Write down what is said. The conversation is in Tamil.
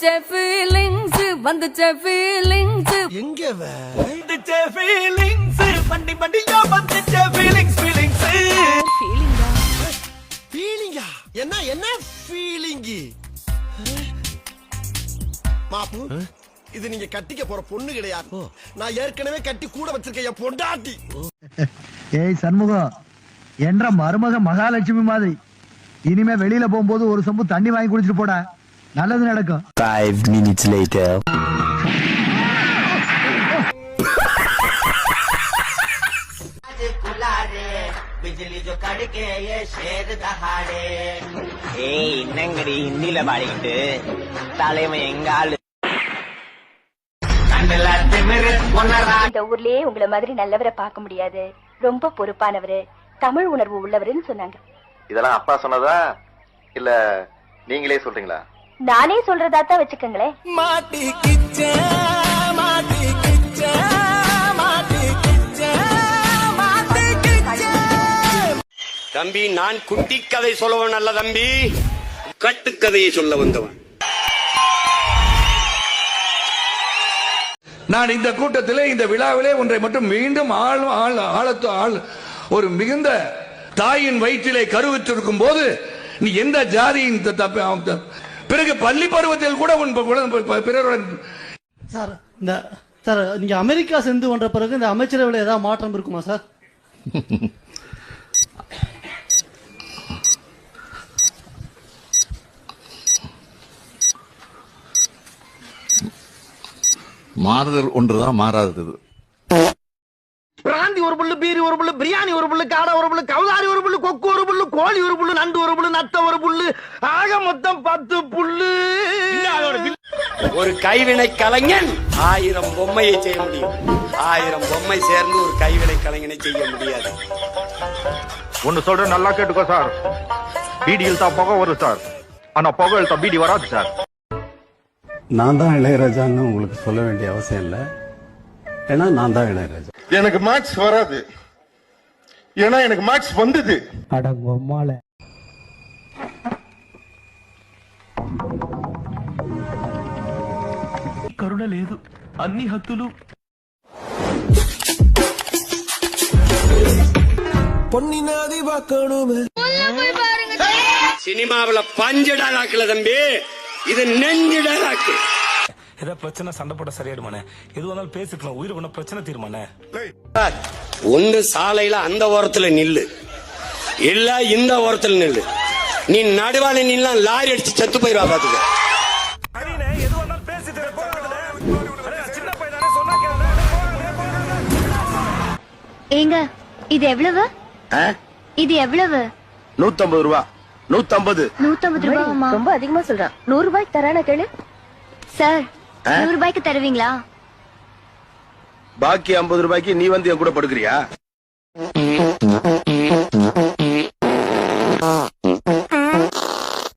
வந்துச்சே ஃபீலிங்ஸ் வந்துச்சே ஃபீலிங்ஸ் எங்க வந்துச்சே ஃபீலிங்ஸ் பண்டி பண்டியா வந்துச்சே ஃபீலிங்ஸ் ஃபீலிங்ஸ் ஃபீலிங்கா ஃபீலிங்கா என்ன என்ன ஃபீலிங் மாப்பு இது நீங்க கட்டிக்க போற பொண்ணு கிடையாது. நான் ஏற்கனவே கட்டி கூட வச்சிருக்கேன் என் பொண்டாட்டி. ஏய் சண்முகம் என்ற மருமக மகாலட்சுமி மாதிரி இனிமே வெளியில போகும்போது ஒரு சொம்பு தண்ணி வாங்கி குடிச்சிட்டு போடா, நல்லது நடக்கும். 5 minutes later. ஏய் என்னங்கடி ஹிந்தில பாடிக்கிட்டு தலைமை எங்க ஆளு இந்த ஊர்லயே உங்களை மாதிரி நல்லவரை பார்க்க முடியாது, ரொம்ப பொறுப்பானவரு, தமிழ் உணர்வு உள்ளவருன்னு சொன்னாங்க. இதெல்லாம் அப்பா சொன்னதா இல்ல நீங்களே சொல்றீங்களா? நானே சொல்றதா தான் வச்சுக்கோங்களேன். தம்பி, நான் குட்டி கதை சொல்லவன் அல்ல தம்பி, கட்டுக்கதையை சொல்ல வந்தவன். நான் இந்த கூட்டத்திலே இந்த விழாவிலே ஒன்றை மட்டும் மீண்டும் ஒரு மிகுந்த தாயின் வயிற்றிலே கருவுற்றிருக்கும் போது நீ எந்த ஜாதியின் பிறகு பள்ளி பருவத்தில் கூட பிறருடன் சார் சார் நீங்க அமெரிக்கா சென்று வந்த பிறகு இந்த அமைச்சரவையில் ஏதாவது மாற்றம் இருக்குமா சார்? மாறுதல் ஒன்றுதான் மாறாதது. பிராந்தி ஒரு புல்லு, பீரி ஒரு புல்லு, பிரியாணி ஒரு புல்லு, காடை ஒரு புல்லு, கவுதாரி ஒரு புல்லு, கொக்கு ஒரு புல்லு, கோழி ஒரு புல்லு, நண்டு ஒரு புல்லு, நத்த ஒரு புல்லு, ஆக மொத்தம் 10 புல்லு. ஒரு கைவினை கலைஞன் 1000 பொம்மையை செய்ய முடியும். 1000 பொம்மை சேர்ந்து ஒரு கைவினை கலைஞனை செய்ய முடியாது. ஒன்னு சொல்றேன், நல்லா கேட்டுக்கோ சார். பீடியில் தான் புகை வரும் சார், ஆனா புகையில் தான் பீடி வராது சார். நான் தான் இளையராஜான்னு உங்களுக்கு சொல்ல வேண்டிய அவசியம் இல்லை, ஏன்னா நான் தான் இளையராஜா. எனக்கு மேக்ஸ் வராது, ஏன்னா எனக்கு மேக்ஸ் வந்தது. அடங்கம்மால కరుణ లేదు, అన్ని హత్తులు. பொன்னினாதி பார்க்கணுமே. சினிமாவில பஞ்சு டாலாக்குல தம்பி, இது நெஞ்சு டாலாக்கு. ஏதாவது பிரச்சனை சண்டை போட சரியாடுமானே, எது வந்தாலும் பேசிக்கலாம், உயிர் பண்ண பிரச்சனை தீர்மானே. ஒன்று சாலையில அந்த ஓரத்துல நில்லு, இல்ல இந்த ஓரத்துல நில்லு. நீ நடுவால நின்னா லாரி அடிச்சு செத்து போயிருவா பாத்துக்க. ஏங்க இது எவ்வளவு? இது எவ்வளவு? 150 ரூபா. 150 ரூபாய் ரொம்ப அதிகமா சொல்றான். 100 ரூபாய்க்கு தரான கேளு. சார் 100 ரூபாய்க்கு தருவீங்களா? பாக்கி 50 ரூபாய்க்கு நீ வந்து என் கூட படுக்கிறியா?